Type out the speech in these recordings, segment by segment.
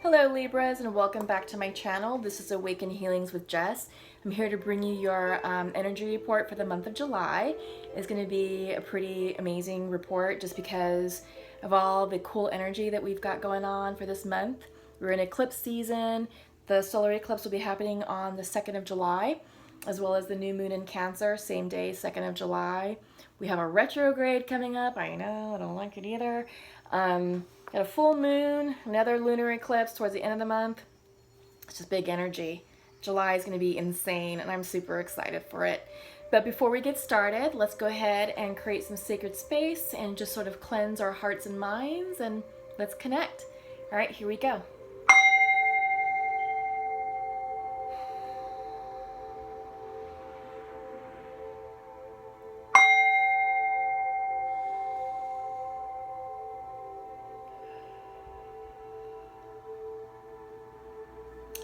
Hello Libras, and welcome back to my channel. This is Awaken Healings with Jess. I'm here to bring you your energy report for the month of July. It's going to be a pretty amazing report just because of all the cool energy that we've got going on for this month. We're in eclipse season. The solar eclipse will be happening on the 2nd of July, as well as the new moon in Cancer, same day, 2nd of July. We have a retrograde coming up. I know, I don't like it either. Got a full moon, another lunar eclipse towards the end of the month. It's just big energy. July is going to be insane, and I'm super excited for it. But before we get started, let's go ahead and create some sacred space and just sort of cleanse our hearts and minds, and let's connect. All right, here we go.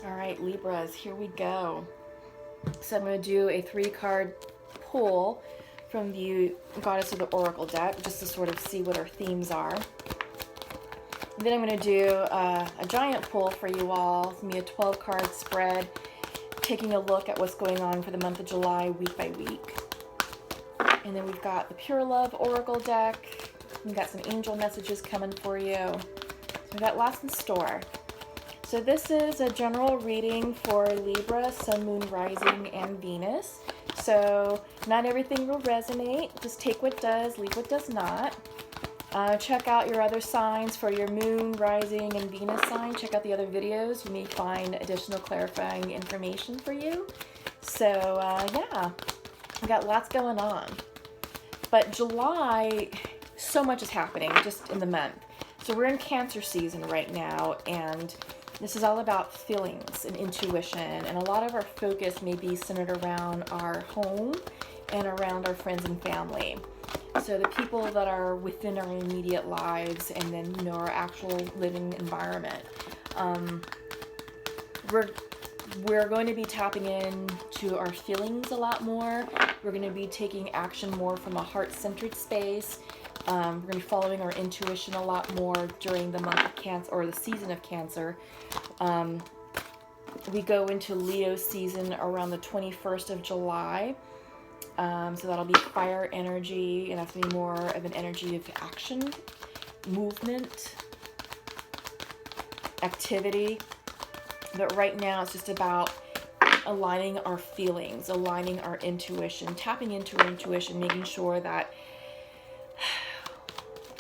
All right, Libras, here we go. So I'm going to do a 3-card pull from the Goddess of the Oracle deck, just to sort of see what our themes are. And then I'm going to do a giant pull for you all. It's going to be a 12-card spread, taking a look at what's going on for the month of July, week by week. And then we've got the Pure Love Oracle deck. We've got some angel messages coming for you. So we've got lots in store. So this is a general reading for Libra, Sun, Moon, Rising, and Venus. So not everything will resonate. Just take what does, leave what does not. Check out your other signs for your Moon, Rising, and Venus sign. Check out the other videos. You may find additional clarifying information for you. So yeah, we got lots going on. But July, so much is happening just in the month. So we're in Cancer season right now, and this is all about feelings and intuition, and a lot of our focus may be centered around our home and around our friends and family. So the people that are within our immediate lives, and then, you know, our actual living environment. We're going to be tapping into our feelings a lot more. We're going to be taking action more from a heart-centered space. We're going to be following our intuition a lot more during the month of Cancer, or the season of Cancer. We go into Leo season around the 21st of July. So that'll be fire energy, and that's going to be more of an energy of action, movement, activity. But right now it's just about aligning our feelings, aligning our intuition, tapping into our intuition, making sure that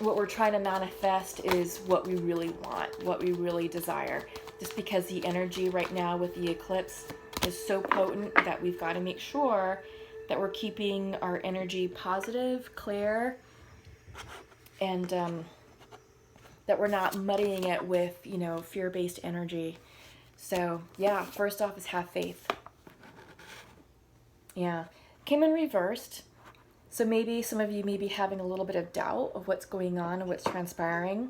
what we're trying to manifest is what we really want, what we really desire. Just because the energy right now with the eclipse is so potent that we've got to make sure that we're keeping our energy positive, clear, and that we're not muddying it with, you know, fear-based energy. So yeah, first off is have faith. Yeah, came in reversed. So maybe some of you may be having a little bit of doubt of what's going on and what's transpiring.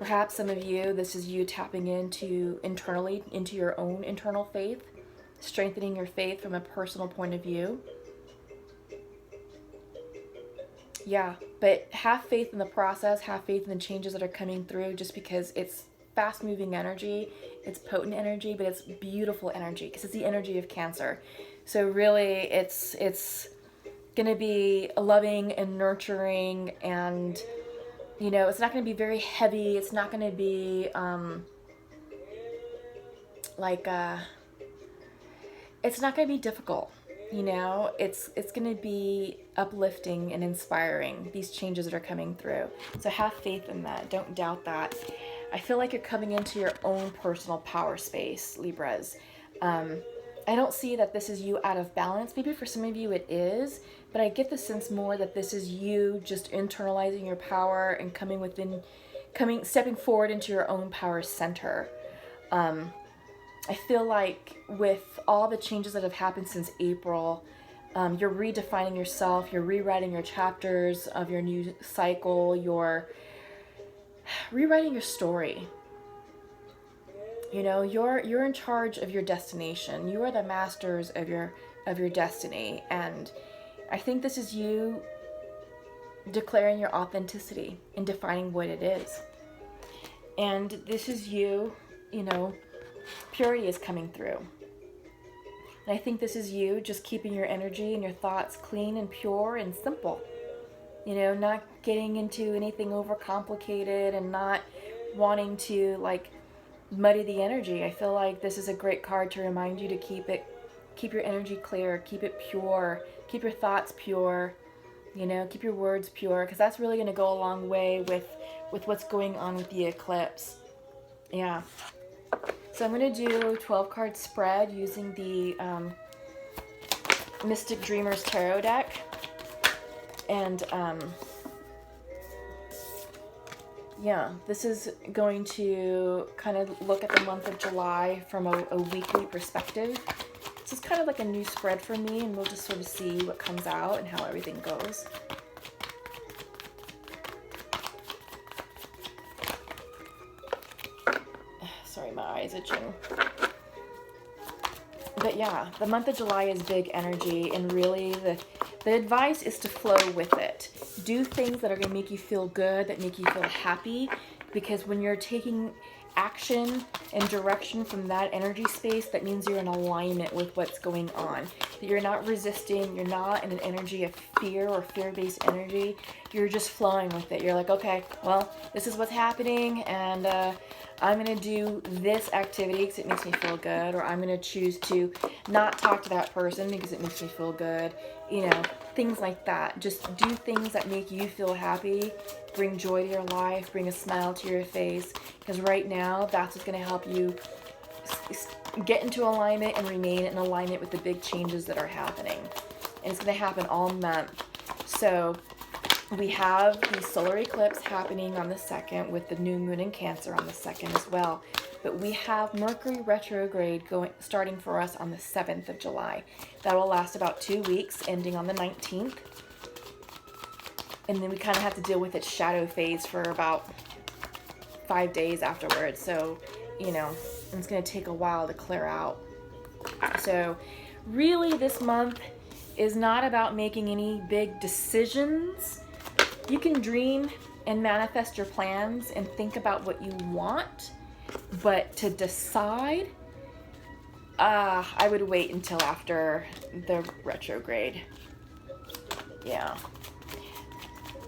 Perhaps some of you, this is you tapping internally into your own internal faith, strengthening your faith from a personal point of view. Yeah, but have faith in the process, have faith in the changes that are coming through, just because it's fast-moving energy, it's potent energy, but it's beautiful energy because it's the energy of Cancer. So really, it's going to be loving and nurturing, and, you know, it's not going to be very heavy. It's not going to be it's not going to be difficult. You know, it's going to be uplifting and inspiring, these changes that are coming through. So have faith in that. Don't doubt that. I feel like you're coming into your own personal power space, Libras. I don't see that this is you out of balance. Maybe for some of you it is, but I get the sense more that this is you just internalizing your power and stepping forward into your own power center. I feel like with all the changes that have happened since April, you're redefining yourself, you're rewriting your chapters of your new cycle, you're rewriting your story. You know, you're in charge of your destination. You are the masters of your destiny, and I think this is you declaring your authenticity and defining what it is. And this is you you know, purity is coming through. And I think this is you just keeping your energy and your thoughts clean and pure and simple. You know, not getting into anything overcomplicated and not wanting to like muddy the energy. I feel like this is a great card to remind you to keep your energy clear, keep it pure, keep your thoughts pure, you know, keep your words pure, because that's really going to go a long way with what's going on with the eclipse. Yeah. So I'm going to do a 12 card spread using the Mystic Dreamers Tarot deck. And yeah, this is going to kind of look at the month of July from a weekly perspective. This is kind of like a new spread for me, and we'll just sort of see what comes out and how everything goes. Sorry, my eye's itching. But yeah, the month of July is big energy, and really the advice is to flow with it. Do things that are going to make you feel good, that make you feel happy, because when you're taking action and direction from that energy space, that means you're in alignment with what's going on. That you're not resisting, you're not in an energy of fear or fear-based energy. You're just flowing with it. You're like, okay, well, this is what's happening, and I'm going to do this activity because it makes me feel good, or I'm going to choose to not talk to that person because it makes me feel good. You know, things like that. Just do things that make you feel happy, bring joy to your life, bring a smile to your face, because right now that's what's going to help you get into alignment and remain in alignment with the big changes that are happening. And it's going to happen all month. So we have the solar eclipse happening on the 2nd with the new moon in Cancer on the 2nd as well. But we have Mercury Retrograde starting for us on the 7th of July. That will last about 2 weeks, ending on the 19th. And then we kind of have to deal with its shadow phase for about 5 days afterwards. So, you know, it's going to take a while to clear out. So really this month is not about making any big decisions. You can dream and manifest your plans and think about what you want, but to decide, I would wait until after the retrograde. Yeah.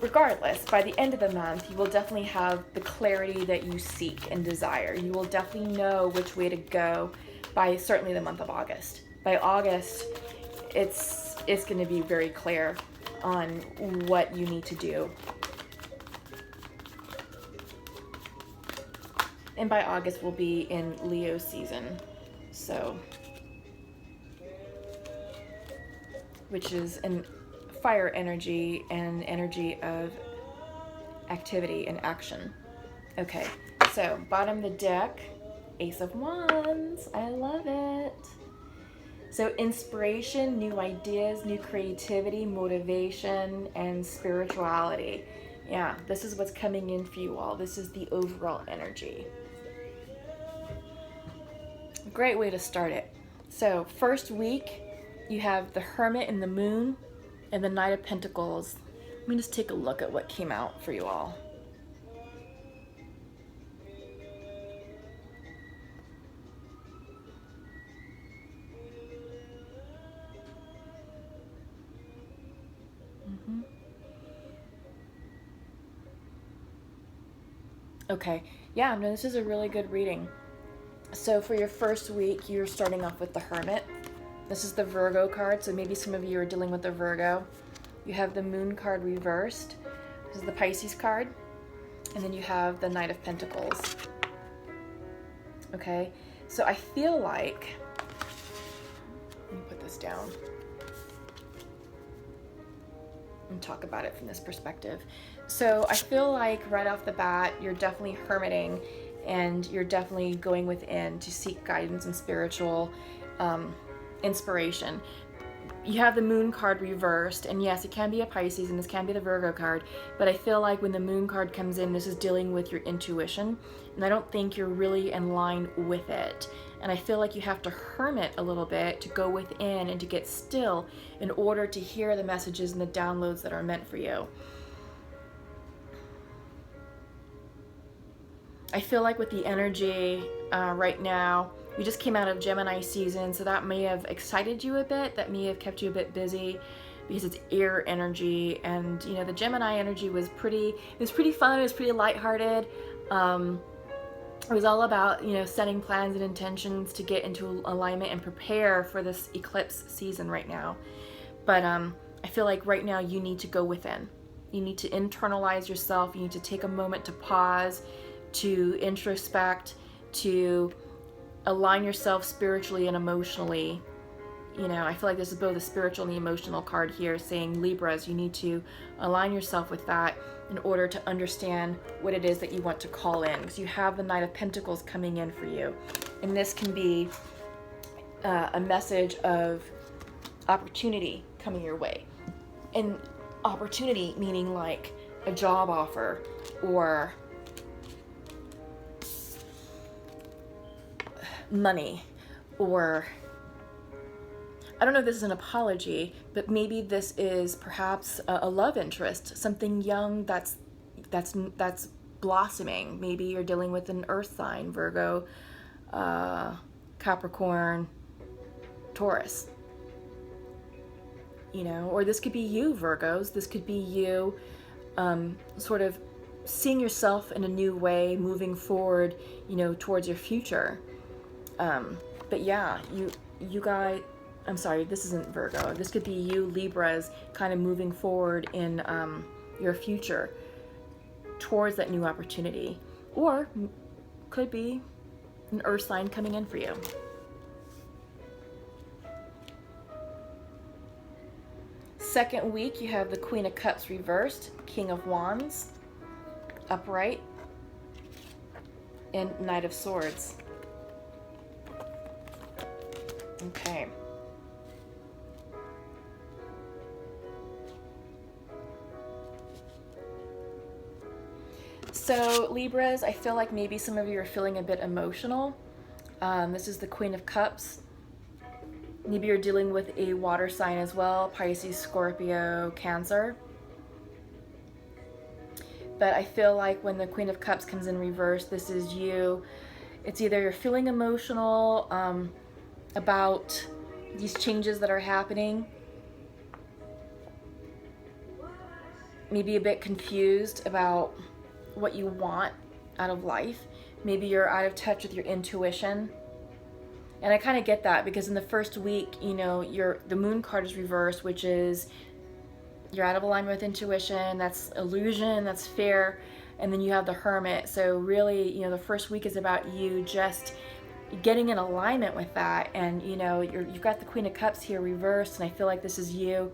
Regardless, by the end of the month, you will definitely have the clarity that you seek and desire. You will definitely know which way to go by certainly the month of August. By August, it's going to be very clear on what you need to do. And by August, we'll be in Leo season, so, which is an fire energy and energy of activity and action. Okay, so bottom of the deck, Ace of Wands. I love it. So inspiration, new ideas, new creativity, motivation, and spirituality. Yeah, this is what's coming in for you all. This is the overall energy. Great way to start it. So first week, you have the Hermit and the Moon and the Knight of Pentacles. Let me just take a look at what came out for you all. Okay, yeah, no, this is a really good reading. So for your first week, you're starting off with the Hermit. This is the Virgo card, so maybe some of you are dealing with the Virgo. You have the Moon card reversed. This is the Pisces card. And then you have the Knight of Pentacles. Okay, so I feel like, let me put this down and talk about it from this perspective. So I feel like right off the bat, you're definitely hermiting and you're definitely going within to seek guidance and spiritual inspiration. You have the Moon card reversed, and yes, it can be a Pisces and this can be the Virgo card, but I feel like when the Moon card comes in, this is dealing with your intuition, and I don't think you're really in line with it. And I feel like you have to hermit a little bit to go within and to get still in order to hear the messages and the downloads that are meant for you. I feel like with the energy right now, we just came out of Gemini season, so that may have excited you a bit, that may have kept you a bit busy because it's air energy. And you know, the Gemini energy was pretty fun, it was pretty lighthearted. It was all about, you know, setting plans and intentions to get into alignment and prepare for this eclipse season right now. But I feel like right now you need to go within. You need to internalize yourself. You need to take a moment to pause, to introspect, to align yourself spiritually and emotionally. You know, I feel like this is both a spiritual and the emotional card here, saying Libras, you need to align yourself with that in order to understand what it is that you want to call in, because you have the Knight of Pentacles coming in for you. And this can be a message of opportunity coming your way. And opportunity meaning like a job offer, or money, or I don't know if this is an apology, but maybe this is perhaps a love interest, something young that's blossoming. Maybe you're dealing with an earth sign, Virgo, Capricorn, Taurus. You know, or this could be you, Virgos. This could be you sort of seeing yourself in a new way, moving forward, you know, towards your future. But yeah, you guys, I'm sorry, this isn't Virgo. This could be you, Libras, kind of moving forward in your future towards that new opportunity. Or could be an earth sign coming in for you. Second week, you have the Queen of Cups reversed, King of Wands upright, and Knight of Swords. Okay. So Libras, I feel like maybe some of you are feeling a bit emotional. This is the Queen of Cups. Maybe you're dealing with a water sign as well, Pisces, Scorpio, Cancer. But I feel like when the Queen of Cups comes in reverse, this is you. It's either you're feeling emotional about these changes that are happening, maybe a bit confused about what you want out of life. Maybe you're out of touch with your intuition. And I kind of get that, because in the first week, you know, the Moon card is reversed, which is you're out of alignment with intuition. That's illusion, that's fear. And then you have the Hermit. So really, you know, the first week is about you just getting in alignment with that. And, you know, you've got the Queen of Cups here reversed. And I feel like this is you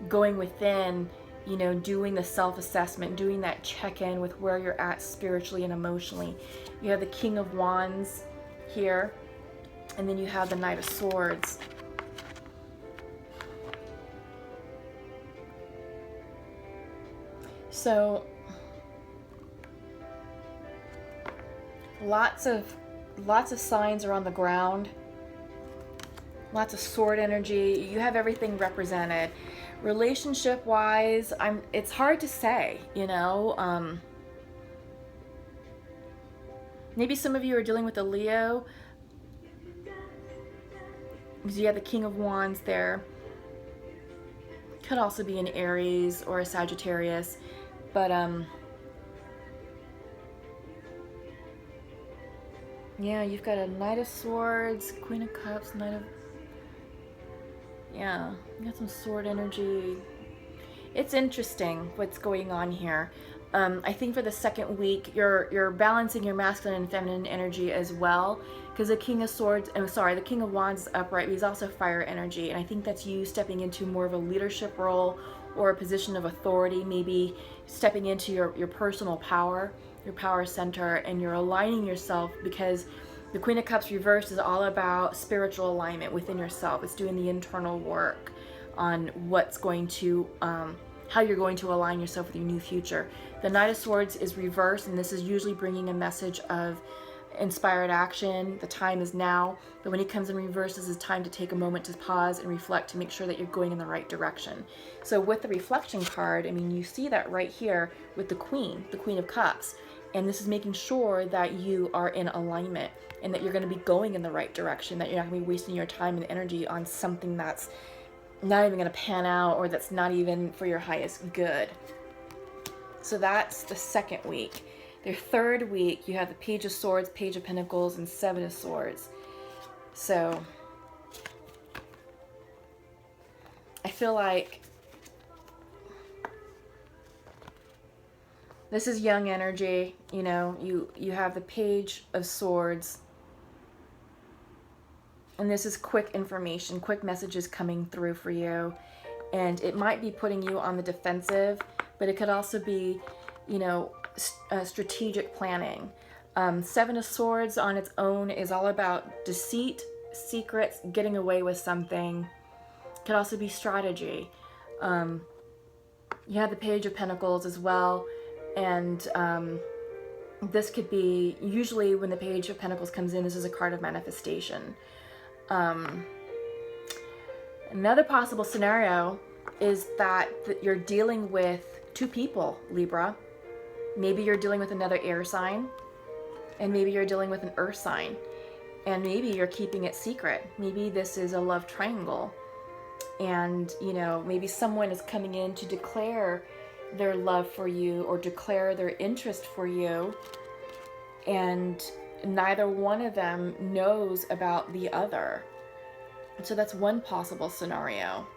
going within, you know, doing the self-assessment, doing that check-in with where you're at spiritually and emotionally. You have the King of Wands here. And then you have the Knight of Swords. So lots of signs are on the ground. Lots of sword energy. You have everything represented. Relationship wise, it's hard to say, you know. Maybe some of you are dealing with a Leo, because you have the King of Wands there. Could also be an Aries or a Sagittarius, but yeah, you've got a Knight of Swords, Queen of Cups, Knight of, yeah, you got some sword energy. It's interesting what's going on here. I think for the second week, you're balancing your masculine and feminine energy as well, because the King of Swords, the King of Wands is upright, but he's also fire energy, and I think that's you stepping into more of a leadership role or a position of authority, maybe stepping into your personal power, your power center, and you're aligning yourself, because the Queen of Cups reversed is all about spiritual alignment within yourself. It's doing the internal work on what's going to, how you're going to align yourself with your new future. The Knight of Swords is reversed, and this is usually bringing a message of inspired action. The time is now. But when he comes in reverse, this is time to take a moment to pause and reflect to make sure that you're going in the right direction. So with the reflection card, I mean, you see that right here with the Queen of Cups. And this is making sure that you are in alignment and that you're going to be going in the right direction, that you're not going to be wasting your time and energy on something that's not even going to pan out or that's not even for your highest good. So that's the second week. The third week, you have the Page of Swords, Page of Pentacles, and Seven of Swords. So I feel like this is young energy. You know, you have the Page of Swords, and this is quick information, quick messages coming through for you. And it might be putting you on the defensive, but it could also be, you know, strategic planning. Seven of Swords on its own is all about deceit, secrets, getting away with something. Could also be strategy. You have the Page of Pentacles as well, and this could be, usually when the Page of Pentacles comes in, this is a card of manifestation. Another possible scenario is that you're dealing with two people, Libra. Maybe you're dealing with another air sign, and maybe you're dealing with an earth sign, and maybe you're keeping it secret. Maybe this is a love triangle, and you know, maybe someone is coming in to declare their love for you or declare their interest for you, and neither one of them knows about the other. So that's one possible scenario.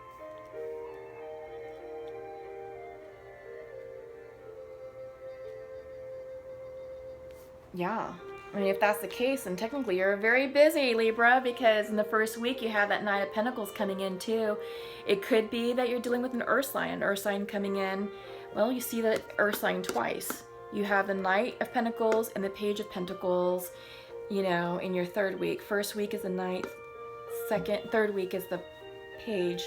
Yeah, I mean, if that's the case, then technically you're very busy, Libra, because in the first week you have that Knight of Pentacles coming in too. It could be that you're dealing with an earth sign coming in. Well, you see that earth sign twice. You have the Knight of Pentacles and the Page of Pentacles, you know, in your third week. First week is the Knight, third week is the Page.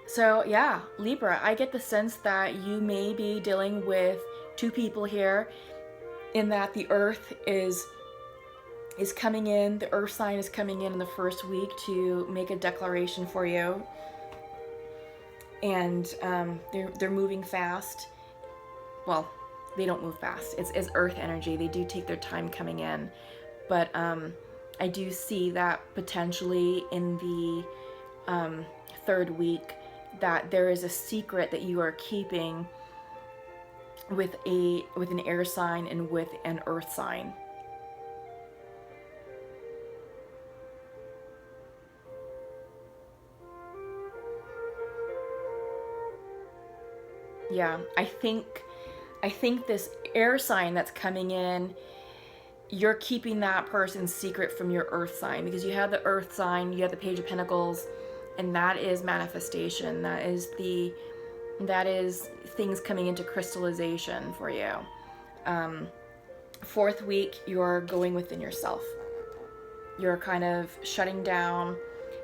So yeah, Libra, I get the sense that you may be dealing with two people here, in that the earth is coming in, the earth sign is coming in the first week to make a declaration for you. And they're moving fast. Well, they don't move fast. It's earth energy. They do take their time coming in. But I do see that potentially in the third week that there is a secret that you are keeping with an air sign and with an earth sign. Yeah, I think this air sign that's coming in, you're keeping that person's secret from your earth sign, because you have the earth sign, you have the Page of Pentacles, and that is manifestation. That is things coming into crystallization for you. Fourth week, you're going within yourself. You're kind of shutting down.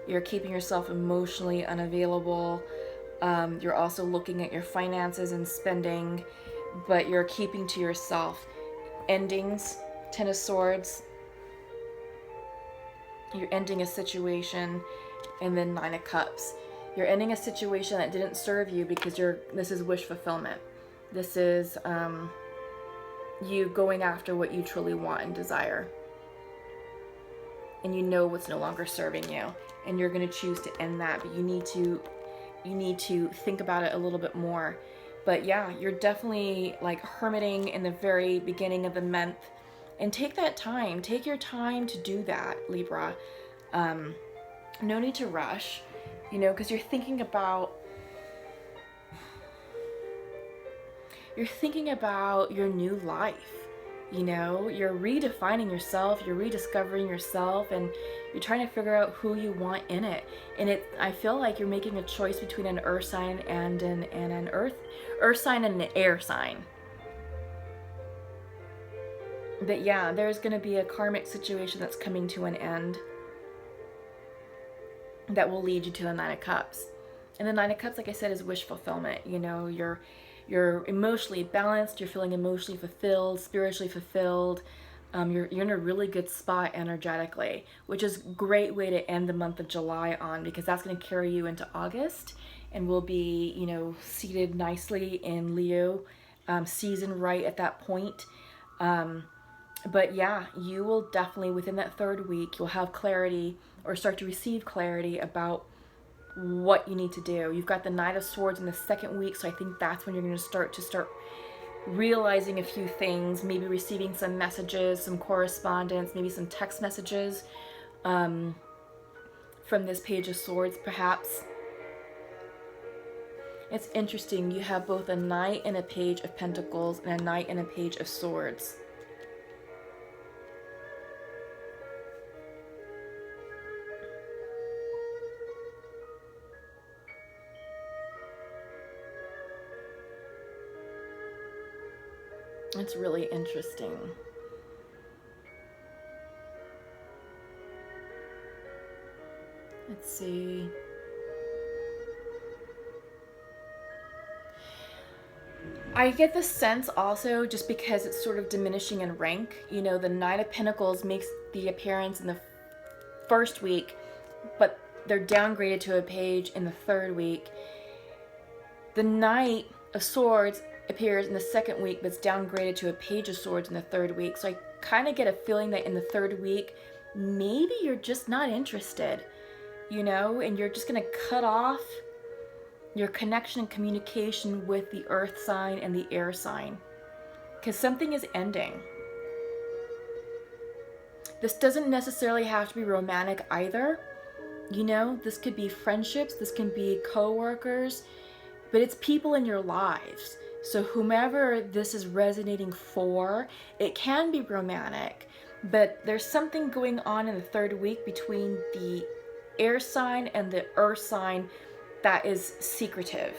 You're keeping yourself emotionally unavailable. You're also looking at your finances and spending, but you're keeping to yourself. Endings, Ten of Swords. You're ending a situation, and then Nine of Cups. You're ending a situation that didn't serve you because this is wish fulfillment. This is you going after what you truly want and desire. And you know what's no longer serving you. And you're going to choose to end that, but you need to think about it a little bit more. But yeah, you're definitely like hermiting in the very beginning of the month. And take that time. Take your time to do that, Libra. No need to rush, you know, because you're thinking about your new life. You know, you're redefining yourself, you're rediscovering yourself, and you're trying to figure out who you want in it. And I feel like you're making a choice between an earth sign and an earth sign and an air sign. But yeah, there's going to be a karmic situation that's coming to an end that will lead you to the Nine of Cups. And the Nine of Cups, like I said, is wish fulfillment. You know, you're emotionally balanced, you're feeling emotionally fulfilled, spiritually fulfilled. You're in a really good spot energetically, which is a great way to end the month of July on, because that's going to carry you into August, and we'll be, you know, seated nicely in Leo season right at that point. But yeah, you will definitely, within that 3rd week, you'll have clarity or start to receive clarity about what you need to do. You've got the Knight of Swords in the 2nd week, so I think that's when you're going to start realizing a few things, maybe receiving some messages, some correspondence, maybe some text messages from this Page of Swords, perhaps. It's interesting. You have both a Knight and a Page of Pentacles and a Knight and a Page of Swords. It's really interesting. Let's see. I get the sense also, just because it's sort of diminishing in rank, you know, the Knight of Pentacles makes the appearance in the 1st week, but they're downgraded to a page in the 3rd week. The Knight of Swords appears in the 2nd week, but it's downgraded to a Page of Swords in the 3rd week. So I kind of get a feeling that in the 3rd week, maybe you're just not interested, you know, and you're just going to cut off your connection and communication with the earth sign and the air sign, because something is ending. This doesn't necessarily have to be romantic either. You know, this could be friendships, this can be co-workers, but it's people in your lives. So whomever this is resonating for, it can be romantic, but there's something going on in the 3rd week between the air sign and the earth sign that is secretive.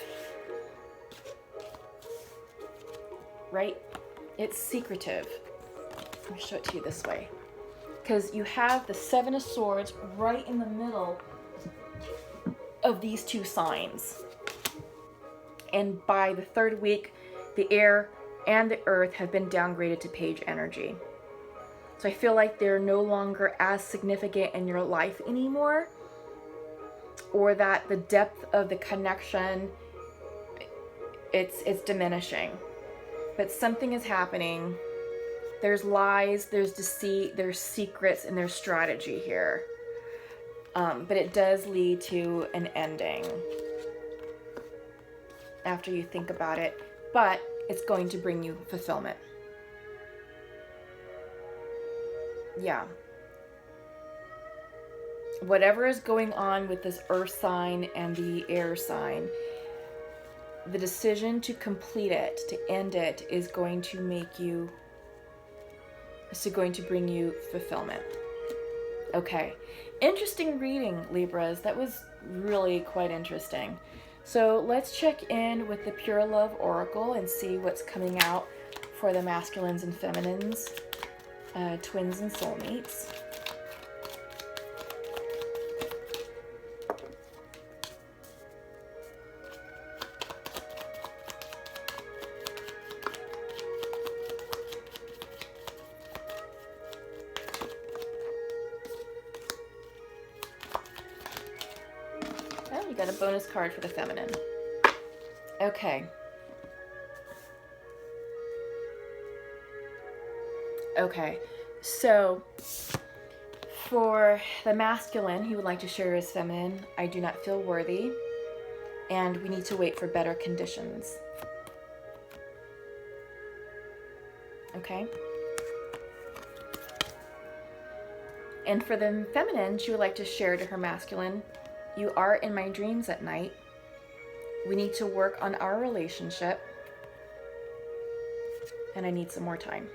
Right? It's secretive. Let me show it to you this way. Because you have the 7 of Swords right in the middle of these 2 signs. And by the 3rd week, the air and the earth have been downgraded to page energy. So I feel like they're no longer as significant in your life anymore, or that the depth of the connection, it's diminishing. But something is happening. There's lies, there's deceit, there's secrets, and there's strategy here. But it does lead to an ending after you think about it. But it's going to bring you fulfillment. Yeah. Whatever is going on with this earth sign and the air sign, the decision to complete it, to end it, is going to bring you fulfillment. Okay. Interesting reading, Libras. That was really quite interesting. So let's check in with the Pure Love Oracle and see what's coming out for the masculines and feminines, twins and soulmates. You got a bonus card for the feminine. Okay. Okay. So, for the masculine, he would like to share his feminine. I do not feel worthy, and we need to wait for better conditions. Okay. And for the feminine, she would like to share to her masculine, you are in my dreams at night. We need to work on our relationship. And I need some more time.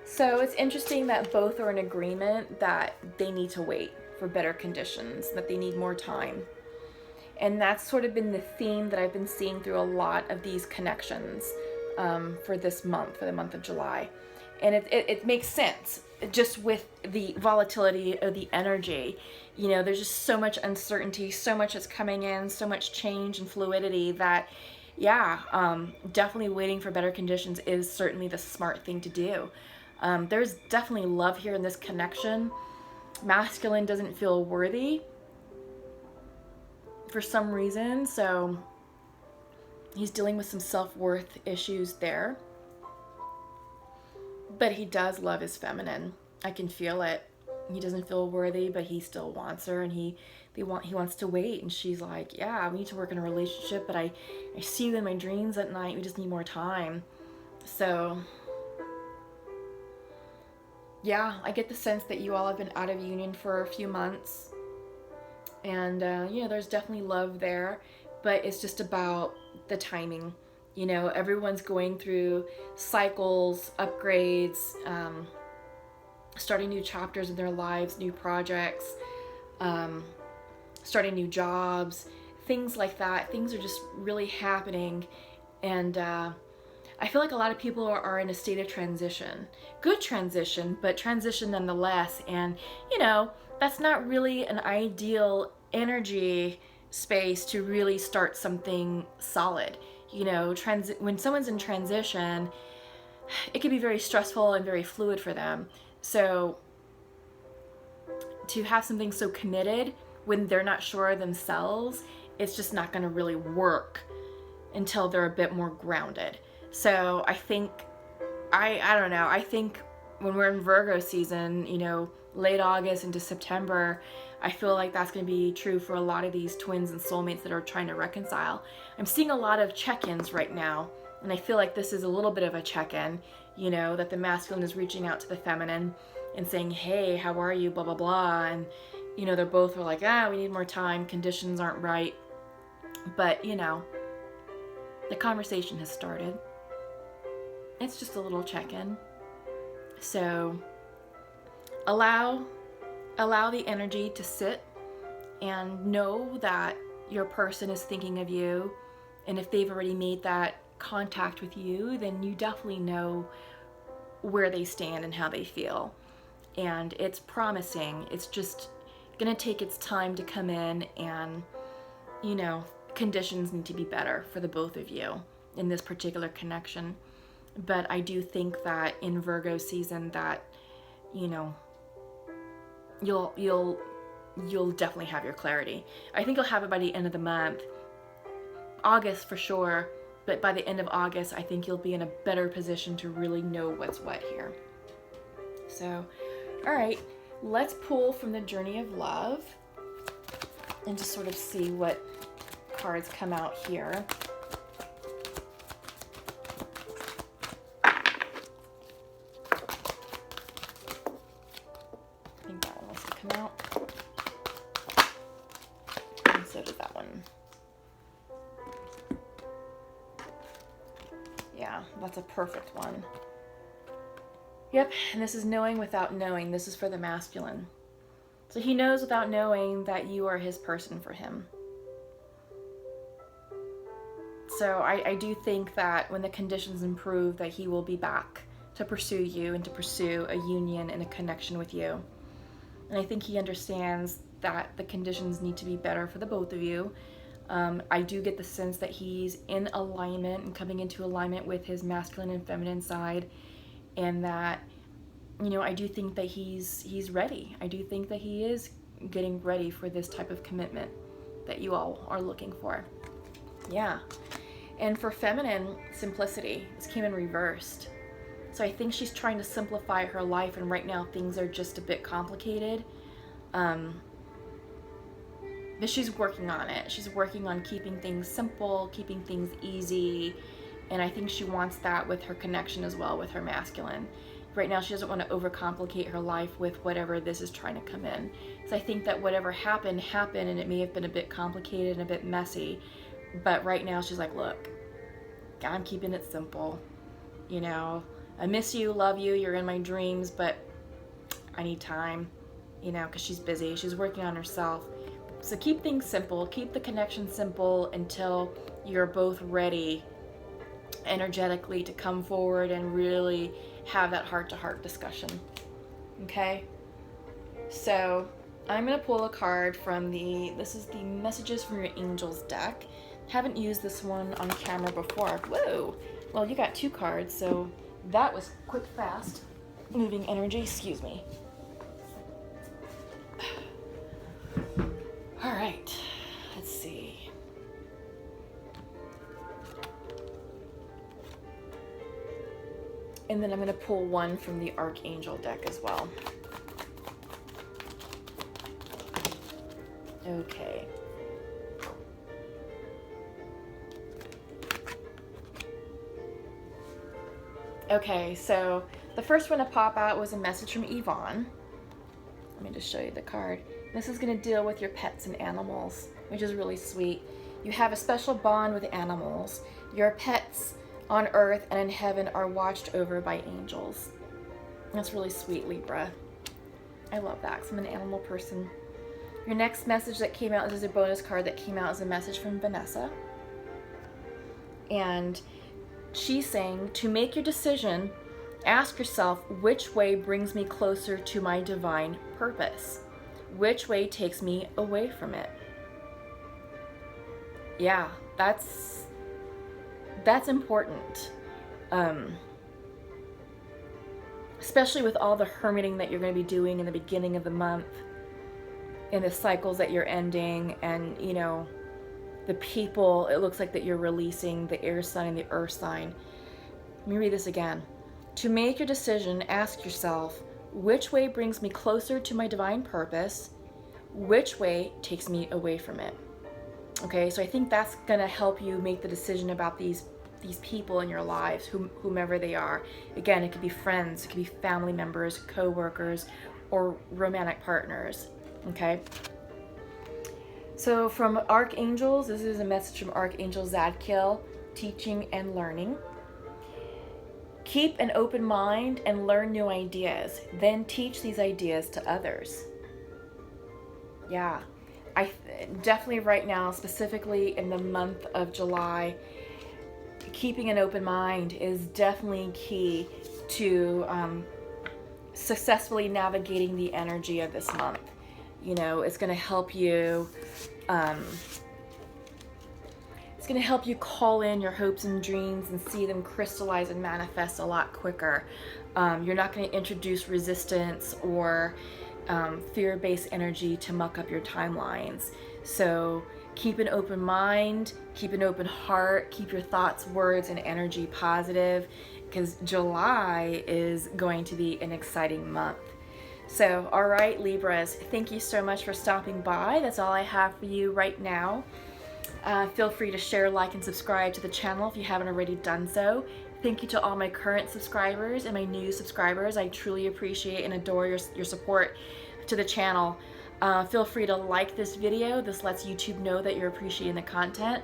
So it's interesting that both are in agreement that they need to wait for better conditions, that they need more time. And that's sort of been the theme that I've been seeing through a lot of these connections for this month, for the month of July. And it makes sense, just with the volatility of the energy. You know, there's just so much uncertainty, so much that's coming in, so much change and fluidity that, yeah, definitely waiting for better conditions is certainly the smart thing to do. There's definitely love here in this connection. Masculine doesn't feel worthy for some reason, so He's dealing with some self-worth issues there. But he does love his feminine. I can feel it. He doesn't feel worthy, but he still wants her, and he wants to wait. And she's like, yeah, we need to work in a relationship, but I see you in my dreams at night. We just need more time. So yeah, I get the sense that you all have been out of union for a few months, and you know, there's definitely love there, but it's just about the timing. You know, everyone's going through cycles, upgrades, starting new chapters in their lives, new projects, starting new jobs, things like that. Things are just really happening, and I feel like a lot of people are in a state of transition. Good transition, but transition nonetheless. And, you know, that's not really an ideal energy space to really start something solid. You know, when someone's in transition, it can be very stressful and very fluid for them. So to have something so committed when they're not sure themselves, it's just not going to really work until they're a bit more grounded. So I think, I don't know, I think when we're in Virgo season, you know, late August into September, I feel like that's going to be true for a lot of these twins and soulmates that are trying to reconcile. I'm seeing a lot of check-ins right now, and I feel like this is a little bit of a check-in, you know, that the masculine is reaching out to the feminine and saying, hey, how are you, blah, blah, blah. And, you know, they're both like, we need more time, conditions aren't right. But, you know, the conversation has started. It's just a little check-in. So allow the energy to sit and know that your person is thinking of you. And if they've already made that contact with you, then you definitely know where they stand and how they feel. And it's promising. It's just gonna take its time to come in, and, you know, conditions need to be better for the both of you in this particular connection. But I do think that in Virgo season that, you know, you'll definitely have your clarity. I think you'll have it by the end of the month. August for sure, but by the end of August, I think you'll be in a better position to really know what's what here. So, all right, let's pull from the Journey of Love and just sort of see what cards come out here. Out, and so does that one. Yeah, that's a perfect one. Yep, and this is knowing without knowing. This is for the masculine. So he knows without knowing that you are his person for him. So I do think that when the conditions improve, that he will be back to pursue you and to pursue a union and a connection with you. And I think he understands that the conditions need to be better for the both of you. I do get the sense that he's in alignment and coming into alignment with his masculine and feminine side, and that, you know, I do think that he's ready. I do think that he is getting ready for this type of commitment that you all are looking for. Yeah. And for feminine, simplicity. This came in reversed. So I think she's trying to simplify her life, and right now things are just a bit complicated. But she's working on it. She's working on keeping things simple, keeping things easy, and I think she wants that with her connection as well with her masculine. Right now she doesn't want to overcomplicate her life with whatever this is trying to come in. So I think that whatever happened, and it may have been a bit complicated and a bit messy, but right now she's like, look, I'm keeping it simple. You know, I miss you, love you, you're in my dreams, but I need time, you know, because she's busy. She's working on herself. So keep things simple. Keep the connection simple until you're both ready energetically to come forward and really have that heart-to-heart discussion. Okay? So I'm going to pull a card from this is the Messages from Your Angels deck. Haven't used this one on camera before. Whoa! Well, you got two cards, so that was quick, fast moving energy. Excuse me. All right, let's see. And then I'm going to pull one from the Archangel deck as well. Okay. Okay, so the first one to pop out was a message from Yvonne. Let me just show you the card. This is going to deal with your pets and animals, which is really sweet. You have a special bond with animals. Your pets on earth and in heaven are watched over by angels. That's really sweet, Libra. I love that because I'm an animal person. Your next message that came out, this is a bonus card that came out as a message from Vanessa. And she's saying, to make your decision, ask yourself, which way brings me closer to my divine purpose? Which way takes me away from it? Yeah, that's important. Especially with all the hermiting that you're going to be doing in the beginning of the month, in the cycles that you're ending, and you know, the people, it looks like that you're releasing, the air sign and the earth sign. Let me read this again. To make your decision, ask yourself, which way brings me closer to my divine purpose? Which way takes me away from it? Okay, so I think that's gonna help you make the decision about these people in your lives, whomever they are. Again, it could be friends, it could be family members, co-workers, or romantic partners, okay? So from Archangels, this is a message from Archangel Zadkiel, teaching and learning. Keep an open mind and learn new ideas, then teach these ideas to others. Yeah, I definitely right now, specifically in the month of July, keeping an open mind is definitely key to successfully navigating the energy of this month. You know, it's going to help you it's going to help you call in your hopes and dreams and see them crystallize and manifest a lot quicker. You're not going to introduce resistance or fear-based energy to muck up your timelines. So keep an open mind, keep an open heart, keep your thoughts, words, and energy positive, because July is going to be an exciting month. So, all right, Libras, thank you so much for stopping by. That's all I have for you right now. Feel free to share, like, and subscribe to the channel if you haven't already done so. Thank you to all my current subscribers and my new subscribers. I truly appreciate and adore your support to the channel. Feel free to like this video. This lets YouTube know that you're appreciating the content.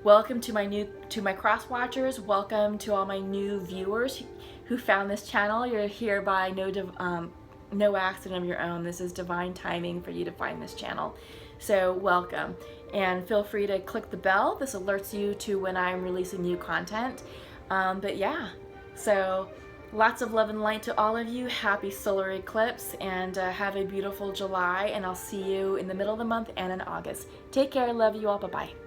Welcome to my cross watchers. Welcome to all my new viewers who found this channel. You're here by no accident of your own. This is divine timing for you to find this channel. So welcome, and feel free to click the bell. This alerts you to when I'm releasing new content. But yeah, so lots of love and light to all of you. Happy solar eclipse, and have a beautiful July, and I'll see you in the middle of the month and in August. Take care. Love you all. Bye-bye.